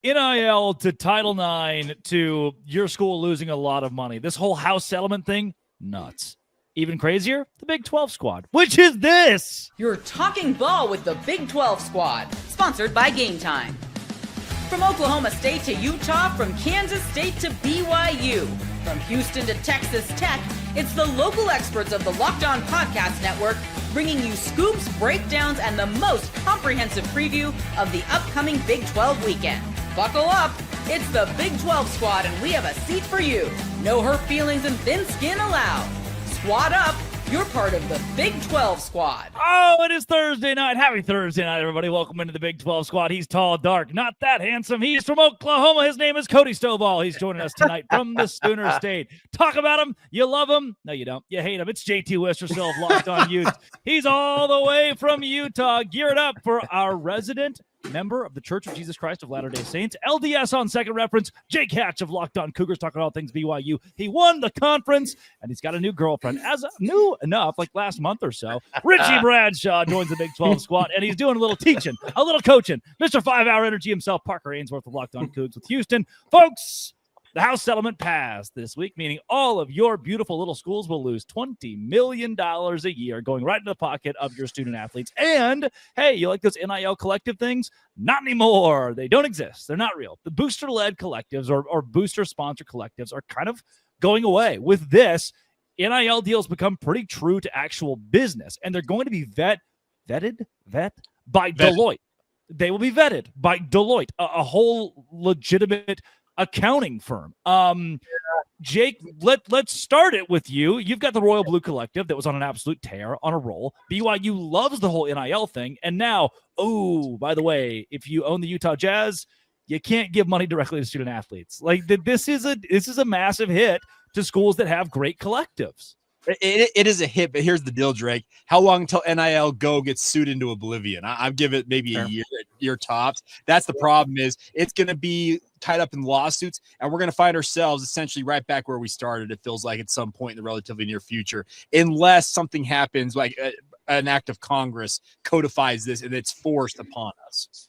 NIL to Title IX to your school losing a lot of money. This whole house settlement thing, nuts. Even crazier, the Big 12 squad, which is this. You're talking ball with the Big 12 squad, sponsored by Game Time. From Oklahoma State to Utah, from Kansas State to BYU, from Houston to Texas Tech, it's the local experts of the Locked On Podcast Network bringing you scoops, breakdowns, and the most comprehensive preview of the upcoming Big 12 weekend. Buckle up, it's the Big 12 squad and we have a seat for you. No hurt feelings and thin skin allowed. Squad up, you're part of the Big 12 squad. Oh, it is Thursday night. Happy Thursday night, everybody. Welcome into the Big 12 squad. He's tall, dark, not that handsome. He's from Oklahoma. His name is Cody Stovall. He's joining us tonight from the Sooner State. Talk about him. You love him. No, you don't. You hate him. It's JT Wistersill of Locked On Utes. He's all the way from Utah, geared up for our resident member of the Church of Jesus Christ of Latter-day Saints, LDS on Second Reference, Jake Hatch of Locked On Cougars, talking all things BYU. He won the conference, and he's got a new girlfriend, as new enough, like last month or so. Richie Bradshaw joins the Big 12 squad, and he's doing a little teaching, a little coaching. Mr. 5-Hour Energy himself, Parker Ainsworth of Locked On Cougs with Houston. Folks, the House settlement passed this week, meaning all of your beautiful little schools will lose $20 million a year, going right into the pocket of your student athletes. And, hey, you like those NIL collective things? Not anymore. They don't exist. They're not real. The booster-led collectives or booster-sponsored collectives are kind of going away. With this, NIL deals become pretty true to actual business, and they're going to be vetted by Deloitte. They will be vetted by Deloitte, a whole legitimate accounting firm. Jake, let's start it with you. You've got the Royal Blue Collective that was on an absolute tear, on a roll. BYU loves the whole NIL thing. And now, oh, by the way, if you own the Utah Jazz, you can't give money directly to student athletes. Like this is a massive hit to schools that have great collectives. It is a hit, but here's the deal, Drake. How long until NIL Go gets sued into oblivion? I'll give it maybe a year tops. That's the problem, is it's going to be tied up in lawsuits, and we're going to find ourselves essentially right back where we started, it feels like, at some point in the relatively near future, unless something happens like an act of Congress codifies this and it's forced upon us.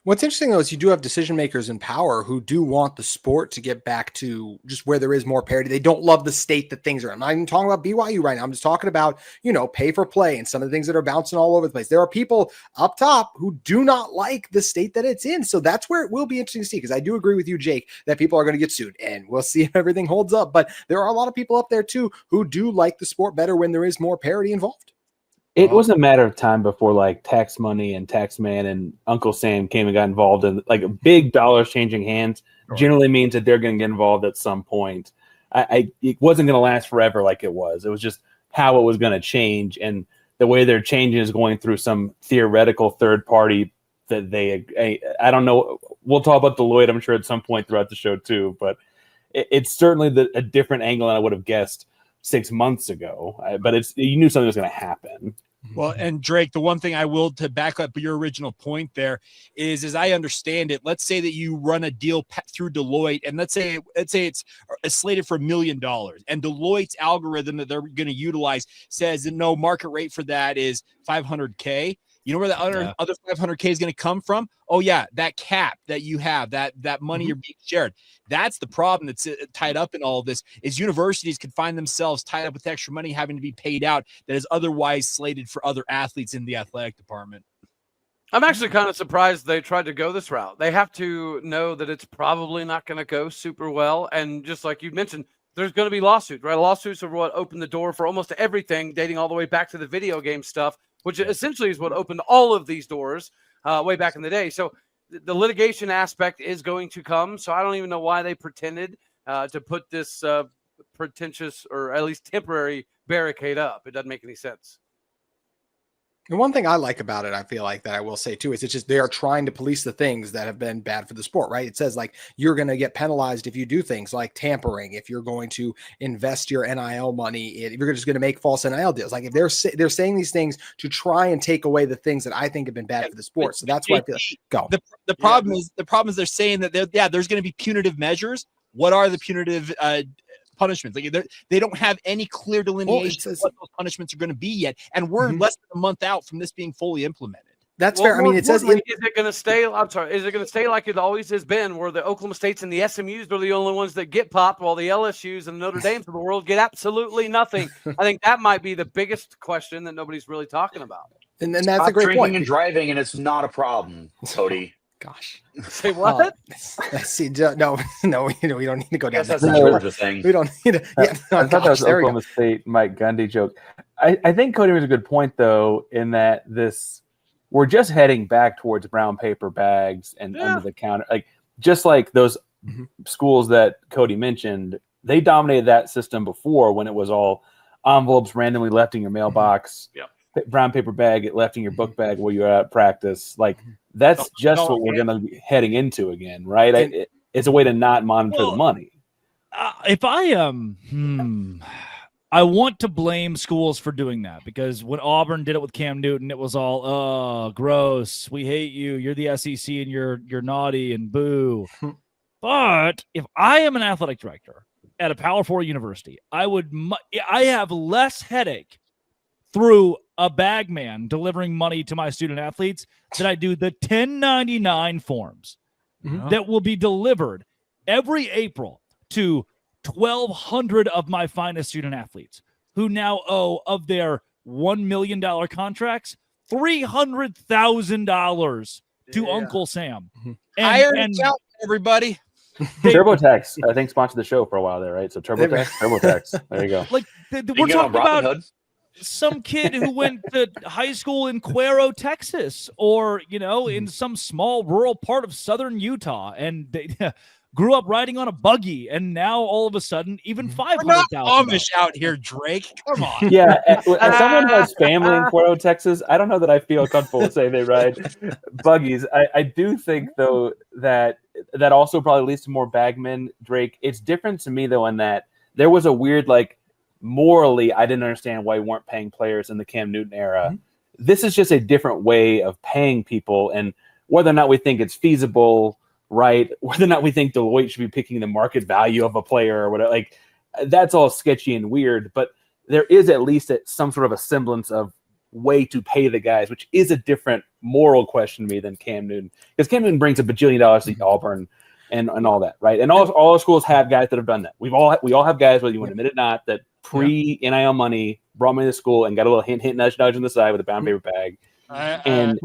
What's interesting, though, is you do have decision makers in power who do want the sport to get back to just where there is more parity. They don't love the state that things are. I'm not even talking about BYU right now. I'm just talking about, pay for play and some of the things that are bouncing all over the place. There are people up top who do not like the state that it's in. So that's where it will be interesting to see, because I do agree with you, Jake, that people are going to get sued, and we'll see if everything holds up. But there are a lot of people up there, too, who do like the sport better when there is more parity involved. It was a matter of time before like Tax Money and Taxman and Uncle Sam came and got involved in like big dollars changing hands. Generally means that they're going to get involved at some point. It wasn't going to last forever like it was. It was just how it was going to change. And the way they're changing is going through some theoretical third party that I don't know. We'll talk about Deloitte, I'm sure, at some point throughout the show too. But it's certainly a different angle than I would have guessed 6 months ago. But you knew something was going to happen. Well, and Drake, the one thing I will, to back up your original point there, is, as I understand it, let's say that you run a deal through Deloitte, and let's say it's slated for $1 million, and Deloitte's algorithm that they're going to utilize says that no, market rate for that is $500K. You know where the other $500K is going to come from? Oh, yeah, that cap that you have, that money you're being shared. That's the problem that's tied up in all of this, is universities could find themselves tied up with extra money having to be paid out that is otherwise slated for other athletes in the athletic department. I'm actually kind of surprised they tried to go this route. They have to know that it's probably not going to go super well. And just like you mentioned, there's going to be lawsuits, right? Lawsuits are what opened the door for almost everything, dating all the way back to the video game stuff, which essentially is what opened all of these doors way back in the day. So the litigation aspect is going to come. So I don't even know why they pretended to put this pretentious or at least temporary barricade up. It doesn't make any sense. And one thing I like about it, I feel like, that I will say too, is it's just they are trying to police the things that have been bad for the sport, right? It says like you're going to get penalized if you do things like tampering, if you're going to invest your NIL money, if you're just going to make false NIL deals. Like if they're saying these things to try and take away the things that I think have been bad for the sport. So that's why I feel go. The problem is they're saying that there's going to be punitive measures. What are the punitive punishments? Like they don't have any clear delineation of what those punishments are going to be yet, and we're less than a month out from this being fully implemented. That's Well, fair. I mean, more it says importantly, is it going to stay? I'm sorry. Is it going to stay like it always has been, where the Oklahoma States and the SMUs are the only ones that get popped, while the LSUs and Notre Dames of the world get absolutely nothing? I think that might be the biggest question that nobody's really talking about. and that's Stop a great drinking point. and driving, and it's not a problem, Cody. Gosh. Say what? Let's see. No, we don't need to go I down guess that's that a road. Georgia thing. We don't need to. Yeah, I thought that was there we go. Oklahoma State Mike Gundy joke. I think Cody was a good point, though, in that we're just heading back towards brown paper bags and under the counter. Like, just like those schools that Cody mentioned, they dominated that system before, when it was all envelopes randomly left in your mailbox, brown paper bag left in your book bag while you're at practice. Like, that's just what we're going to be heading into again, right? It's a way to not monitor the money. If I want to blame schools for doing that, because when Auburn did it with Cam Newton, it was all, oh, gross. We hate you. You're the SEC and you're naughty and boo. But if I am an athletic director at a Power 4 university, I have less headache through a bag man delivering money to my student athletes than I do the 1099 forms that will be delivered every April to 1,200 of my finest student athletes, who now owe, of their $1 million contracts, $300,000 to Uncle Sam. And everybody. TurboTax, I think, sponsored the show for a while there, right? So TurboTax. There you go. Like, we're talking about some kid who went to high school in Cuero, Texas, or, in some small rural part of southern Utah, and they grew up riding on a buggy, and now all of a sudden, even $500,000. We're not Amish out here, Drake. Come on. Yeah, as someone who has family in Cuero, Texas, I don't know that I feel comfortable saying they ride buggies. I do think, though, that also probably leads to more bagmen, Drake. It's different to me, though, in that there was a weird, morally, I didn't understand why we weren't paying players in the Cam Newton era. This is just a different way of paying people, and whether or not we think it's feasible, right, whether or not we think Deloitte should be picking the market value of a player or whatever, that's all sketchy and weird, but there is at least some sort of a semblance of way to pay the guys, which is a different moral question to me than Cam Newton, because Cam Newton brings $1 billion to Auburn and all that, right? And all the schools have guys that have done that. We all have guys, whether you want to admit it or not, that pre-NIL money brought me to school and got a little hint, nudge on the side with a brown paper bag. And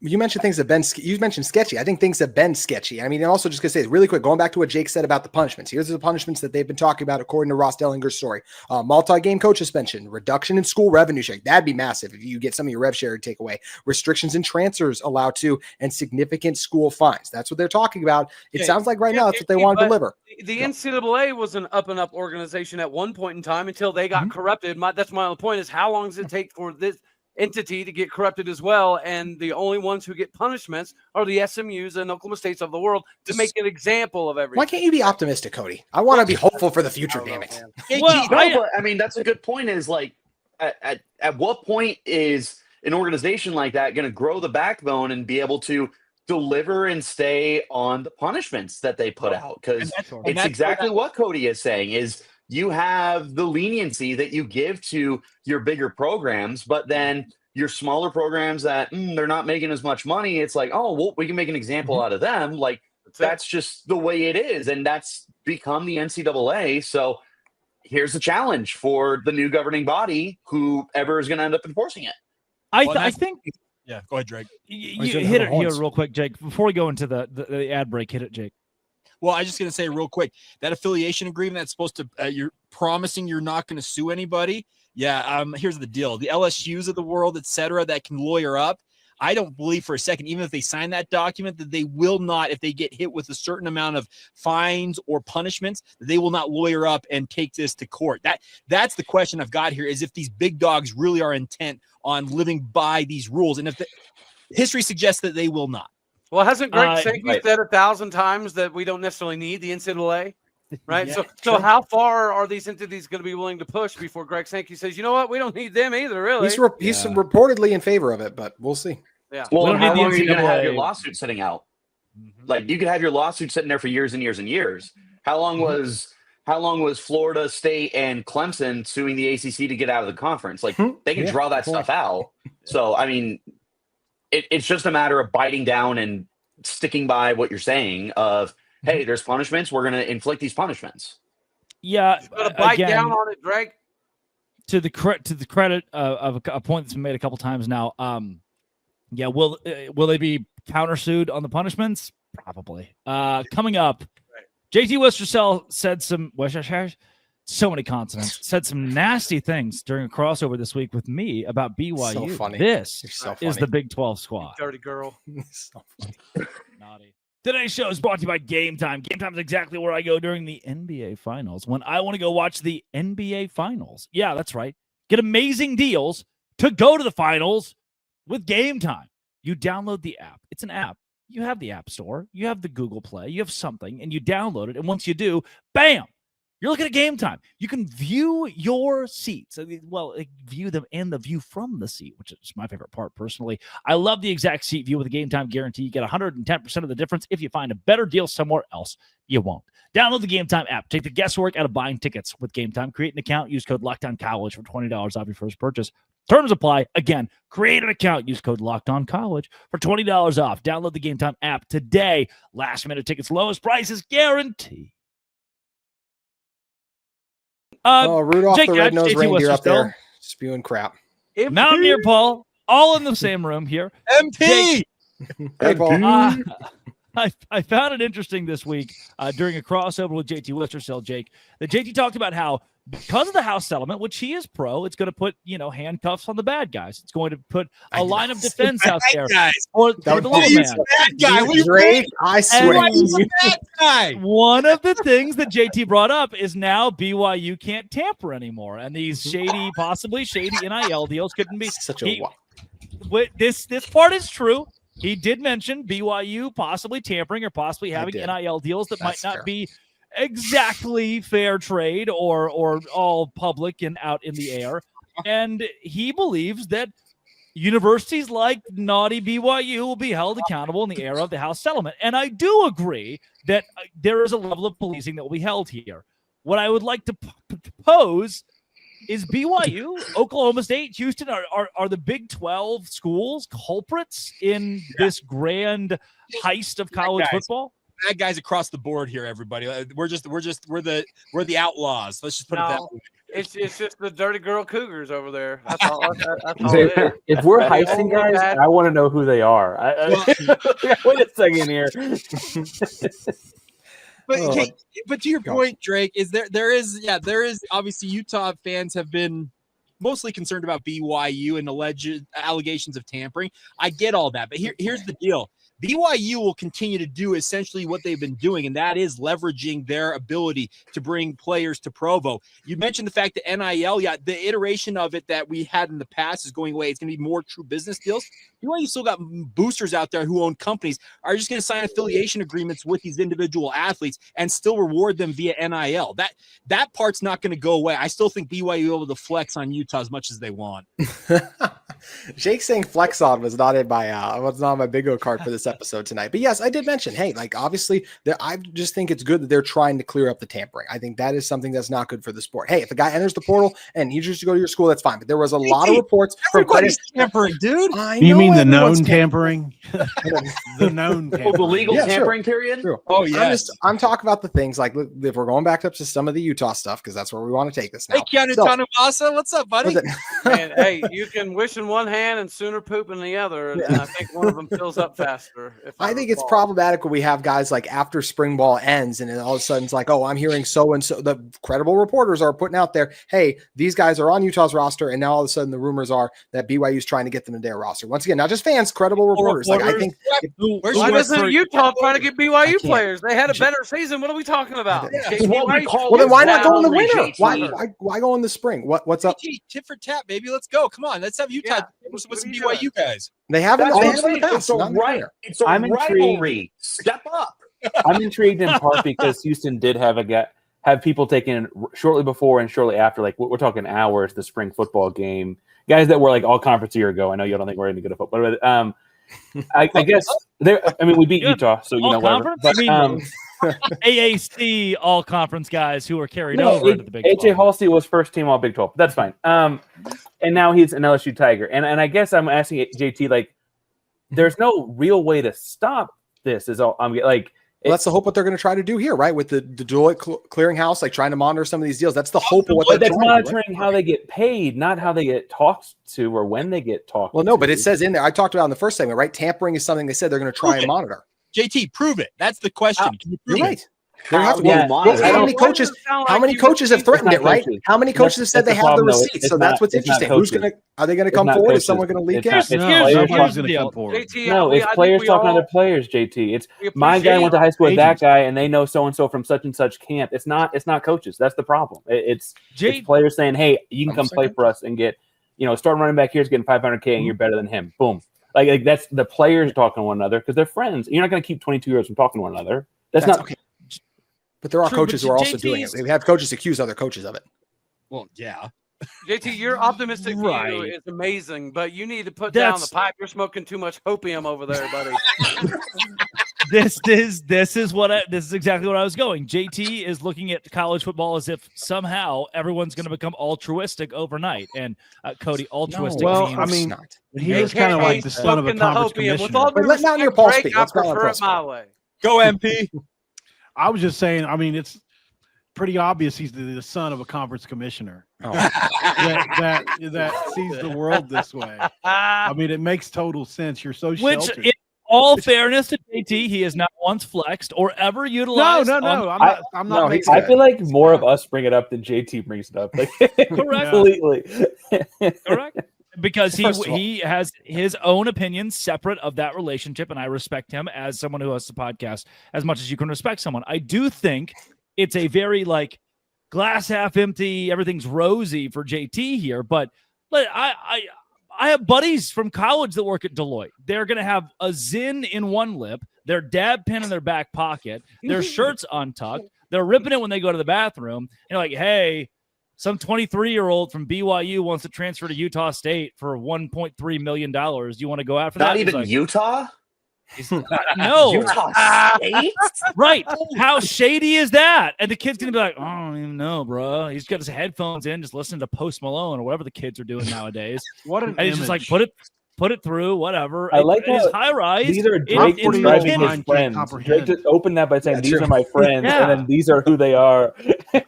you mentioned things that you mentioned sketchy. I think things have been sketchy. I mean, and also just going to say really quick, going back to what Jake said about the punishments. Here's the punishments that they've been talking about according to Ross Dellinger's story. Multi-game coach suspension, reduction in school revenue share. That'd be massive if you get some of your rev share take away. Restrictions in transfers allowed to, and significant school fines. That's what they're talking about. It sounds like right now that's what they want to deliver. The NCAA was an up-and-up organization at one point in time until they got corrupted. That's my only point, is how long does it take for this entity to get corrupted as well? And the only ones who get punishments are the SMUs and Oklahoma States of the world, to make an example of everything. Why can't you be optimistic, Cody? I want to be hopeful for the future, damn it. I mean, that's a good point, is at what point is an organization like that going to grow the backbone and be able to deliver and stay on the punishments that they put out? Because it's exactly what Cody is saying, is you have the leniency that you give to your bigger programs, but then your smaller programs that they're not making as much money, it's like, oh, well, we can make an example out of them. Like, that's just the way it is. And that's become the NCAA. So here's the challenge for the new governing body, whoever is going to end up enforcing it. I think. Yeah, go ahead, Drake. You hit it here real quick, Jake. Before we go into the ad break, hit it, Jake. Well, I was just going to say real quick, that affiliation agreement that's supposed to, you're promising you're not going to sue anybody. Yeah. Here's the deal. The LSUs of the world, et cetera, that can lawyer up. I don't believe for a second, even if they sign that document, that they will not, if they get hit with a certain amount of fines or punishments, they will not lawyer up and take this to court. That's the question I've got here, is if these big dogs really are intent on living by these rules. And if history suggests that they will not. Well, hasn't Greg Sankey said 1,000 times that we don't necessarily need the NCAA? Right. Yeah, so how far are these entities going to be willing to push before Greg Sankey says, you know what, we don't need them either, really? He's reportedly in favor of it, but we'll see. Yeah. Well, how long are you going to have your lawsuit sitting out? Like, you could have your lawsuit sitting there for years and years and years. How long was Florida State and Clemson suing the ACC to get out of the conference? Like, they can draw that stuff out. So, I mean, it's just a matter of biting down and sticking by what you're saying of, hey, there's punishments. We're going to inflict these punishments. Yeah. You gotta bite again, down on it, Drake. to the credit of a point that's been made a couple times now. Yeah, will they be countersued on the punishments? Probably. Coming up, JT Westercell said so many consonants, said some nasty things during a crossover this week with me about BYU. So funny. This So is funny. the Big 12 squad. Dirty girl. So funny. Naughty. Today's show is brought to you by Game Time. Game Time is exactly where I go during the NBA Finals when I want to go watch the NBA Finals. Yeah, that's right. Get amazing deals to go to the finals with Game Time. You download the app. It's an app. You have the App Store. You have the Google Play. You have something, and you download it. And once you do, bam, you're looking at Game Time. You can view your seats. Well, view them and the view from the seat, which is my favorite part personally. I love the exact seat view with a Game Time guarantee. You get 110% of the difference. If you find a better deal somewhere else, you won't. Download the Game Time app. Take the guesswork out of buying tickets with Game Time. Create an account. Use code LOCKDOWNCollege for $20 off your first purchase. Terms apply. Again, create an account. Use code LOCKDOWNCollege for $20 off. Download the Game Time app today. Last minute tickets, lowest prices guaranteed. Rudolph Jake, the red-nosed JT reindeer up Westerstone. there spewing crap. Mountaineer Paul, all in the same room here. MP. Hey, Paul. I found it interesting this week during a crossover with JT Westercell, Jake, that JT talked about how because of the House settlement, which he is pro, it's going to put, handcuffs on the bad guys. It's going to put a line of defense out there for the little man. Bad guy. What do you Drake, I swear. bad guy? One of the things that JT brought up is now BYU can't tamper anymore, and these possibly shady NIL deals couldn't be. Such a This part is true. He did mention BYU possibly tampering or possibly having did. NIL deals that That's might not fair. be exactly fair trade or all public and out in the air. And he believes that universities like naughty BYU will be held accountable in the era of the House settlement. And I do agree that there is a level of policing that will be held here. What I would like to pose is BYU, Oklahoma State, Houston, are the Big 12 schools culprits in this grand heist of college football? Bad guys across the board here, everybody. We're the outlaws. Let's just put it that way. It's just the dirty girl Cougars over there. That's all it is. If we're heisting guys, I want to know who they are. Wait a second here. But to your point, Drake, is there is obviously Utah fans have been mostly concerned about BYU and alleged allegations of tampering. I get all that, but here's the deal. BYU will continue to do essentially what they've been doing, and that is leveraging their ability to bring players to Provo. You mentioned the fact that NIL, the iteration of it that we had in the past is going away. It's going to be more true business deals. BYU still got boosters out there who own companies, are just going to sign affiliation agreements with these individual athletes and still reward them via NIL. That part's not going to go away. I still think BYU will be able to flex on Utah as much as they want. Jake saying flex on was not on my bingo card for this episode tonight. But yes, I did mention, hey, obviously I just think it's good that they're trying to clear up the tampering. I think that is something that's not good for the sport. Hey, if a guy enters the portal and he just to go to your school, that's fine. But there was a lot of reports from tampering, dude. You mean the known tampering? The known tampering. The legal tampering period? True. Oh, yeah. I'm talking about the things like if we're going back up to some of the Utah stuff, because that's where we want to take this now. Hey, Keanu Tanumasa, what's up, buddy? Man, hey, you can wish in one hand and sooner poop in the other, and I think one of them fills up faster. I think it's problematic when we have guys like after spring ball ends and then all of a sudden it's like, oh, I'm hearing so-and-so. The credible reporters are putting out there, hey, these guys are on Utah's roster, and now all of a sudden the rumors are that BYU is trying to get them to their roster. Once again, not just fans, credible reporters. Like I think why isn't Utah trying to get BYU players? They had a better season. What are we talking about? Well, then why not go in the winter? Why go in the spring? What's up? Tit for tat, baby. Let's go. Come on. Let's have Utah with some BYU guys. They haven't. It's a rivalry. Step up. I'm intrigued in part because Houston did have people taken shortly before and shortly after, like we're talking hours, the spring football game. Guys that were like all conference a year ago. I know you don't think we're any good at football, but I guess we beat Utah, so whatever. But, AAC all conference guys who are carried over into the Big 12. AJ Halsey was first team all Big 12. That's fine. And now he's an LSU Tiger. And I guess I'm asking JT, like, there's no real way to stop this. Is all I'm like. Well, that's the hope what they're going to try to do here, right? With the Deloitte clearinghouse, like trying to monitor some of these deals. That's the hope of what they're that's trying monitoring to do. how they get paid, not how they get talked to or when they get talked. Well, no, to. but it says in there. I talked about in the first segment, right? Tampering is something they said they're going to try and monitor. JT, prove it. That's the question. Can you prove You're it? right. They have to Yeah, monitor. How many coaches? How many coaches have threatened it? Right? How many coaches have said they have the receipts? So that's what's interesting. Who's going to? Are they going to come forward? Is someone going to leak it? It's Here's players the deal. JT, No, it's players talking to other players, JT. It's my guy went to high school with that guy, and they know so and so from such and such camp. It's not coaches. That's the problem. It's players saying, "Hey, you can come play for us and get, starting running back here is getting $500K, and you're better than him." Boom. Like that's the players talking to one another because they're friends. You're not going to keep 22-year-olds from talking to one another. That's not okay. But there are coaches who are also doing it. We have coaches accuse other coaches of it. Well, yeah. JT, your optimistic view is amazing, but you need to put down the pipe. You're smoking too much opium over there, buddy. This is exactly what I was going. JT is looking at college football as if somehow everyone's going to become altruistic overnight. And Cody, altruistic. means, he was kind of like the son of a conference commissioner. Let down your Paul speak. I prefer it my way. Go MP. I was just saying. I mean, it's pretty obvious he's the son of a conference commissioner that sees the world this way. I mean, it makes total sense. You're so sheltered. In all fairness to JT, he has not once flexed or ever utilized. No. I'm not. I feel like more of us bring it up than JT brings it up. Like, correct. Completely. Correct. Because he has his own opinions separate of that relationship, and I respect him as someone who hosts a podcast as much as you can respect someone. I do think it's a very glass half empty, everything's rosy for JT here, but I have buddies from college that work at Deloitte. They're going to have a Zin in one lip, their dab pen in their back pocket, their shirts untucked. They're ripping it when they go to the bathroom. And you're like, hey, some 23-year-old from BYU wants to transfer to Utah State for $1.3 million. Do you want to go after that? Not even Utah? No. Utah State? Right. How shady is that? And the kid's going to be like, oh, I don't even know, bro. He's got his headphones in, just listening to Post Malone or whatever the kids are doing nowadays. What an and he's just like, put it through, whatever. I like it's high rise. These are Drake describing his friends. Drake just opened that by saying, these are my friends, and then these are who they are.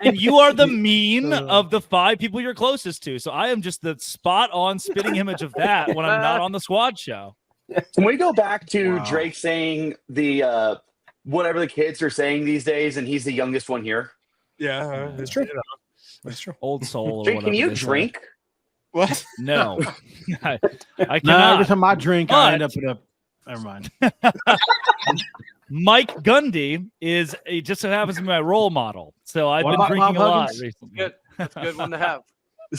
And you are the mean of the 5 people you're closest to. So I am just the spot-on spitting image of that when I'm not on the squad show. Can we go back to Drake saying the whatever the kids are saying these days, and he's the youngest one here? Yeah, that's true. That's true. Old soul. Or Drake, whatever can you drink? What? No. I cannot. No, every time I drink, I end up with a. Never mind. Mike Gundy it just so happens to be my role model. So I've been drinking a lot recently. Good. That's a good one to have.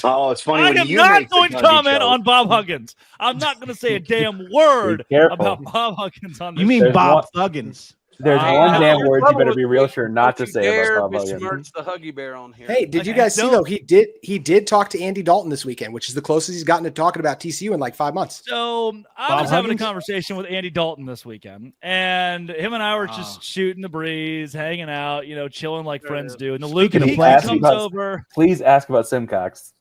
Oh, it's funny. I when am you not make the going to Gundy comment joke. on Bob Huggins. I'm not going to say a damn word about Bob Huggins on this You mean show. Bob Thuggins? There's one damn word you better be real sure not to say about Bob Huggins. Besmirch the Huggy Bear on here. Hey, did you guys see though? He did talk to Andy Dalton this weekend, which is the closest he's gotten to talking about TCU in like 5 months. So I was having a conversation with Andy Dalton this weekend, and him and I were just shooting the breeze, hanging out, chilling like friends do. And the Luke and he comes over. Please ask about Simcox.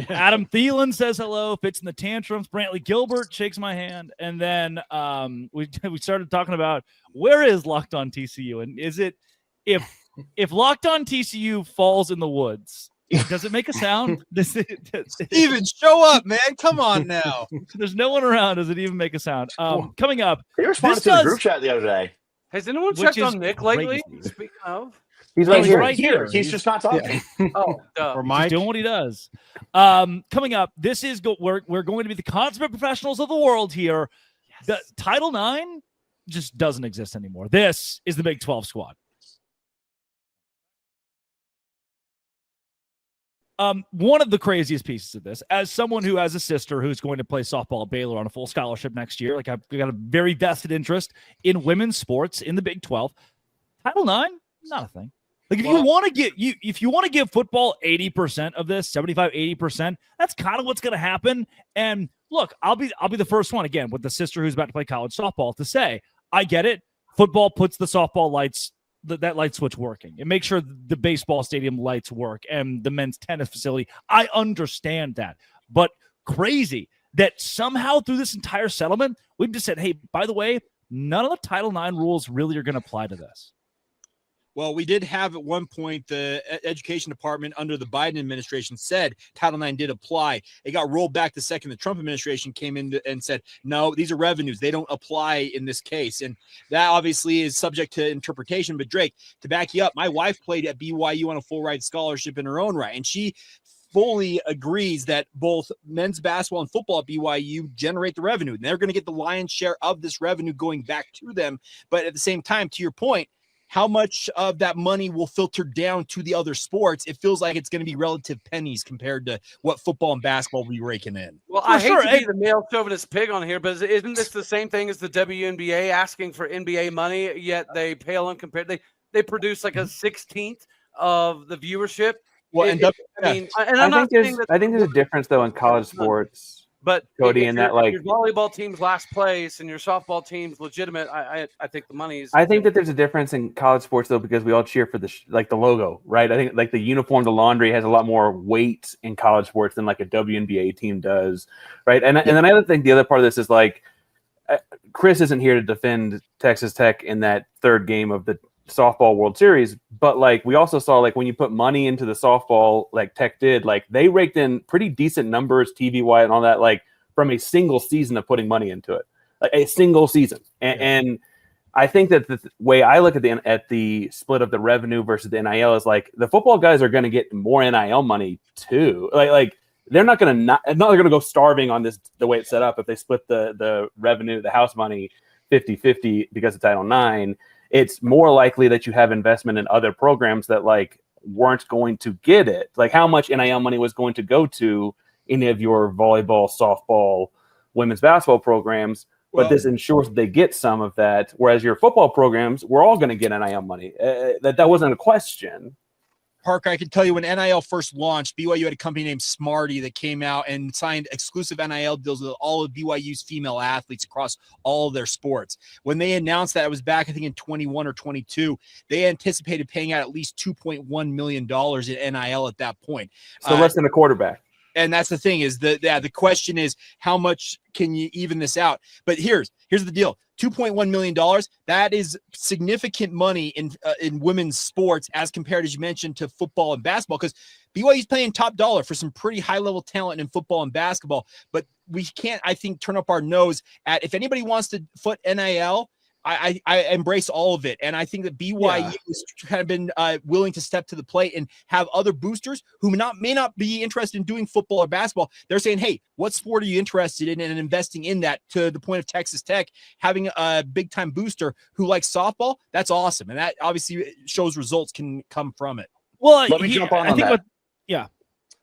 Adam Thielen says hello, fits in the tantrums. Brantley Gilbert shakes my hand, and then we started talking about where is Locked On TCU, and is it if Locked On TCU falls in the woods, does it make a sound? Steven, show up, man! Come on now. There's no one around. Does it even make a sound? Coming up, He responded to the group chat the other day. Has anyone checked on Nick lately? Speaking of. He's right here. He's just not talking. Oh, or Mike. He's doing what he does. Coming up, this is we're going to be the consummate professionals of the world here. Yes. The Title IX just doesn't exist anymore. This is the Big 12 squad. One of the craziest pieces of this, as someone who has a sister who's going to play softball at Baylor on a full scholarship next year, like I've got a very vested interest in women's sports in the Big 12. Title IX, not a thing. Like if you want to give football 80% of this, 75, 80%, that's kind of what's going to happen. And look, I'll be the first one again with the sister who's about to play college softball to say, I get it. Football puts the softball lights, that light switch working. It makes sure the baseball stadium lights work and the men's tennis facility. I understand that, but crazy that somehow through this entire settlement, we've just said, hey, by the way, none of the Title IX rules really are going to apply to this. Well, we did have at one point the education department under the Biden administration said Title IX did apply. It got rolled back the second the Trump administration came in and said, no, these are revenues. They don't apply in this case. And that obviously is subject to interpretation. But Drake, to back you up, my wife played at BYU on a full ride scholarship in her own right. And she fully agrees that both men's basketball and football at BYU generate the revenue. And they're going to get the lion's share of this revenue going back to them. But at the same time, to your point, how much of that money will filter down to the other sports? It feels like it's going to be relative pennies compared to what football and basketball will be raking in. Well, I hate to be the male chauvinist pig on here, but isn't this the same thing as the WNBA asking for NBA money, yet they pale in compared? They produce like a 16th of the viewership. Well, I think there's a difference though in college sports. But Cody, in that, like, your volleyball team's last place and your softball team's legitimate, I think the money's. I think that there's a difference in college sports though, because we all cheer for the logo, right? I think like the uniform, the laundry has a lot more weight in college sports than like a WNBA team does, right? And then I think the other part of this is like, Chris isn't here to defend Texas Tech in that third game of the softball World Series, but like we also saw, like when you put money into the softball, like Tech did, like they raked in pretty decent numbers TV wide and all that, like from a single season of putting money into it, like a single season. And I think that the way I look at the split of the revenue versus the NIL is like the football guys are going to get more NIL money too. Like they're not going to go starving on this the way it's set up if they split the revenue, the house money 50-50 because of Title IX. It's more likely that you have investment in other programs that like weren't going to get it. Like how much NIL money was going to go to any of your volleyball, softball, women's basketball programs, but this ensures that they get some of that. Whereas your football programs, we're all going to get NIL money. That wasn't a question. Parker, I can tell you when NIL first launched, BYU had a company named Smarty that came out and signed exclusive NIL deals with all of BYU's female athletes across all of their sports. When they announced that, it was back, I think, in 21 or 22, they anticipated paying out at least $2.1 million in NIL at that point. So less than a quarterback. And that's the thing is the question is how much can you even this out? But here's the deal. $2.1 million, that is significant money in women's sports as compared, as you mentioned, to football and basketball, because BYU is paying top dollar for some pretty high-level talent in football and basketball. But we can't, I think, turn up our nose at if anybody wants to foot NIL, I embrace all of it. And I think that BYU has kind of been willing to step to the plate and have other boosters who may not be interested in doing football or basketball. They're saying, hey, what sport are you interested in, and investing in that, to the point of Texas Tech having a big time booster who likes softball. That's awesome. And that obviously shows results can come from it. Well, let me jump on that. Yeah.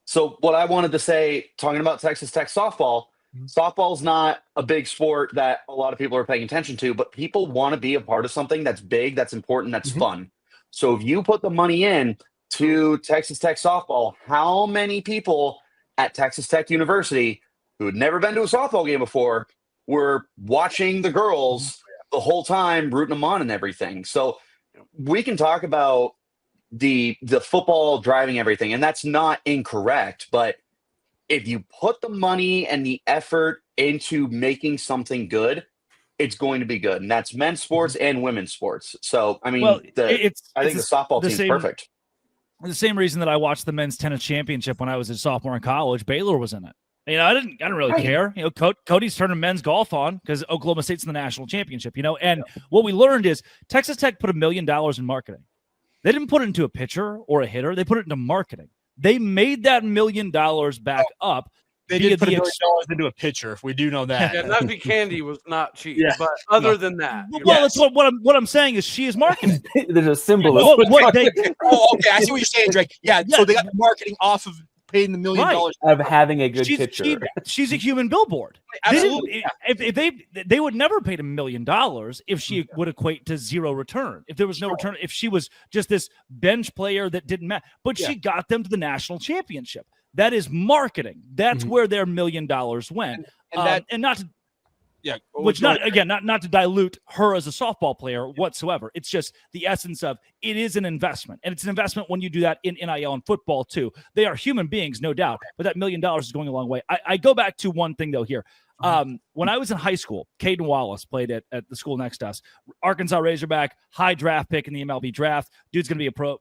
So what I wanted to say, talking about Texas Tech softball, softball's not a big sport that a lot of people are paying attention to, but people want to be a part of something that's big, that's important, that's fun. So if you put the money in to Texas Tech softball, how many people at Texas Tech University who had never been to a softball game before were watching the girls the whole time, rooting them on and everything? So we can talk about the football driving everything, and that's not incorrect, but if you put the money and the effort into making something good, it's going to be good. And that's men's sports and women's sports. So, I mean, I think the softball team's perfect. The same reason that I watched the men's tennis championship when I was a sophomore in college. Baylor was in it. You know, I didn't really care. You know, Cody's turning men's golf on because Oklahoma State's in the national championship, you know. And what we learned is Texas Tech put $1 million in marketing. They didn't put it into a pitcher or a hitter. They put it into marketing. They made that $1 million back up. They did put $1 million into a pitcher. We do know that. Yeah, Nutty Candy was not cheap. But other than that, well, that's what I'm saying is she is marketing. There's a symbol. Okay, I see what you're saying, Drake. Yeah, so they got the marketing off of paying the $1 million of having a good pitcher. She's a human billboard. Absolutely. If they would never pay $1 million if she would equate to zero return. If there was no return, if she was just this bench player that didn't matter, but she got them to the national championship. That is marketing. That's where their $1 million went. And not to Yeah. Which not to dilute her as a softball player whatsoever. It's just the essence of it is an investment. And it's an investment when you do that in NIL and football too. They are human beings, no doubt, but that $1 million is going a long way. I go back to one thing though here. When I was in high school, Caden Wallace played at the school next to us. Arkansas Razorback, high draft pick in the MLB draft. Dude's going to be a pro.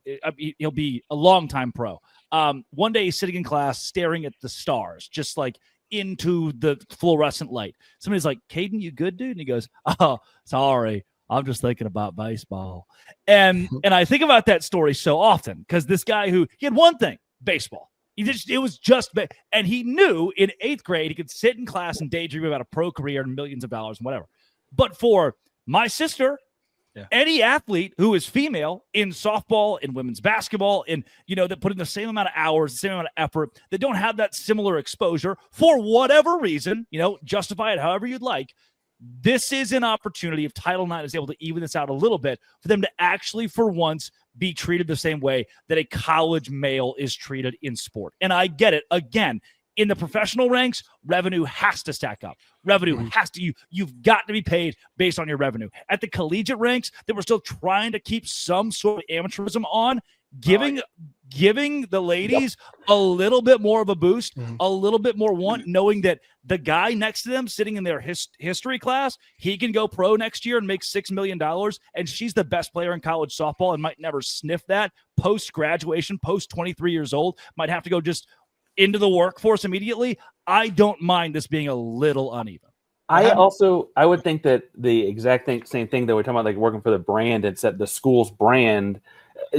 He'll be a longtime pro. One day he's sitting in class staring at the stars, just like into the fluorescent light. Somebody's like, Caden, you good, dude? And he goes, oh, sorry, I'm just thinking about baseball. And I think about that story so often because this guy he had one thing, baseball. It was just, and he knew in 8th grade he could sit in class and daydream about a pro career and millions of dollars and whatever. But for my sister, any athlete who is female in softball, in women's basketball, that put in the same amount of hours, the same amount of effort, that don't have that similar exposure for whatever reason, justify it however you'd like. This is an opportunity if Title IX is able to even this out a little bit for them to actually, for once, be treated the same way that a college male is treated in sport. And I get it. Again, in the professional ranks, revenue has to stack up. Revenue has to, you've got to be paid based on your revenue. At the collegiate ranks, they were still trying to keep some sort of amateurism on, giving the ladies a little bit more of a boost, a little bit more knowing that the guy next to them sitting in their history class, he can go pro next year and make $6 million, and she's the best player in college softball and might never sniff that post-graduation, post-23 years old, might have to go just into the workforce immediately. I don't mind this being a little uneven. I would think that the exact same thing that we're talking about, like working for the brand, it's at the school's brand.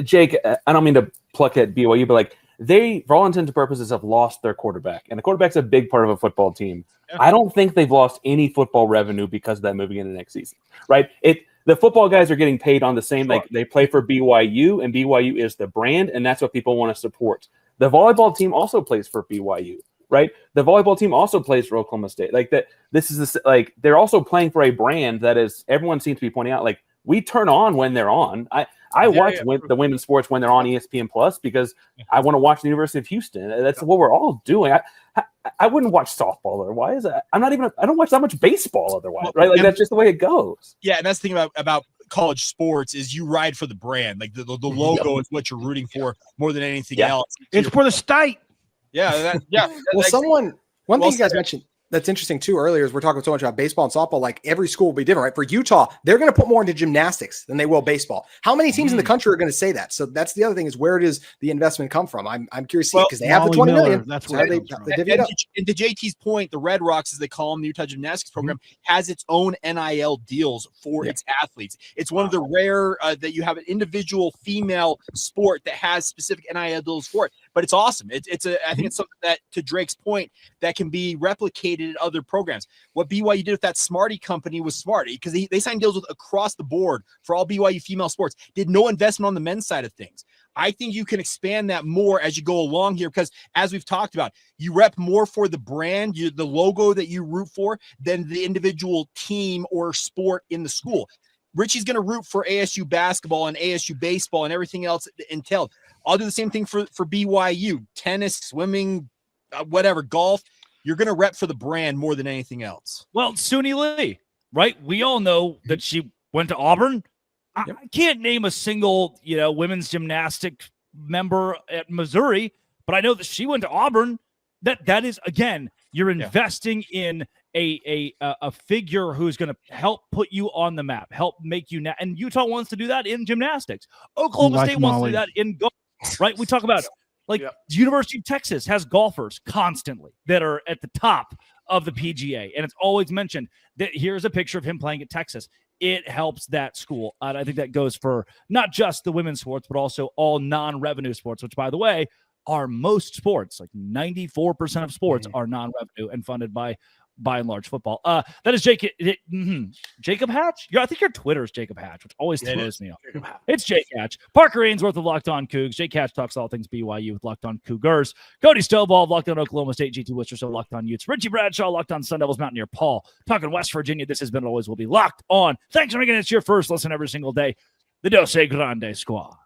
Jake, I don't mean to pluck at BYU, but like they, for all intents and purposes, have lost their quarterback, and the quarterback's a big part of a football team. I don't think they've lost any football revenue because of that moving into next season, right? The football guys are getting paid on the same, like they play for BYU, and BYU is the brand, and that's what people want to support. The volleyball team also plays for BYU, right? The volleyball team also plays for Oklahoma State. Like that, they're also playing for a brand that is, everyone seems to be pointing out, like we turn on when they're on. I watch the women's sports when they're on ESPN Plus because I want to watch the University of Houston. That's what we're all doing. I wouldn't watch softball otherwise. I don't watch that much baseball otherwise, right? Like that's just the way it goes. Yeah, and that's the thing about college sports is you ride for the brand. Like the logo is what you're rooting for more than anything else. It's for the state. Yeah. Well, one thing you guys mentioned that's interesting too earlier is we're talking so much about baseball and softball. Like every school will be different, right? For Utah, they're going to put more into gymnastics than they will baseball. How many teams in the country are going to say that? So that's the other thing is where does the investment come from? I'm curious to see because they have the 20 million. That's where they divvy it up. And to JT's point, the Red Rocks, as they call them, the Utah Gymnastics Program, has its own NIL deals for its athletes. It's one of the rare that you have an individual female sport that has specific NIL deals for it. But it's awesome. I think it's something that, to Drake's point, that can be replicated in other programs. What BYU did with that Smarty company was smart because they signed deals with across the board for all BYU female sports. Did no investment on the men's side of things. I think you can expand that more as you go along here because, as we've talked about, you rep more for the brand, the logo that you root for, than the individual team or sport in the school. Richie's going to root for ASU basketball and ASU baseball and everything else entailed. I'll do the same thing for BYU, tennis, swimming, whatever, golf. You're going to rep for the brand more than anything else. Well, Suni Lee, right? We all know that she went to Auburn. I can't name a single, women's gymnastic member at Missouri, but I know that she went to Auburn. That is, again, you're investing in a figure who's going to help put you on the map, help make you and Utah wants to do that in gymnastics. Oklahoma State wants to do that in golf, right? We talk about the University of Texas has golfers constantly that are at the top of the PGA, and it's always mentioned that here's a picture of him playing at Texas. It helps that school. And I think that goes for not just the women's sports, but also all non-revenue sports, which, by the way, are most sports. Like 94% of sports are non-revenue and funded by and large football. That is Jacob Hatch. I think your Twitter is Jacob Hatch, which always throws me off. It's Jake Hatch. Parker Ainsworth of Locked On Cougs. Jake Hatch talks all things BYU with Locked On Cougars. Cody Stovall of Locked On Oklahoma State. GT Wister, so Locked On Utes. Richie Bradshaw, Locked On Sun Devils. Mountaineer Paul talking West Virginia. This has been, always will be Locked On. Thanks for making it your first listen every single day. The Dos Grande Squad.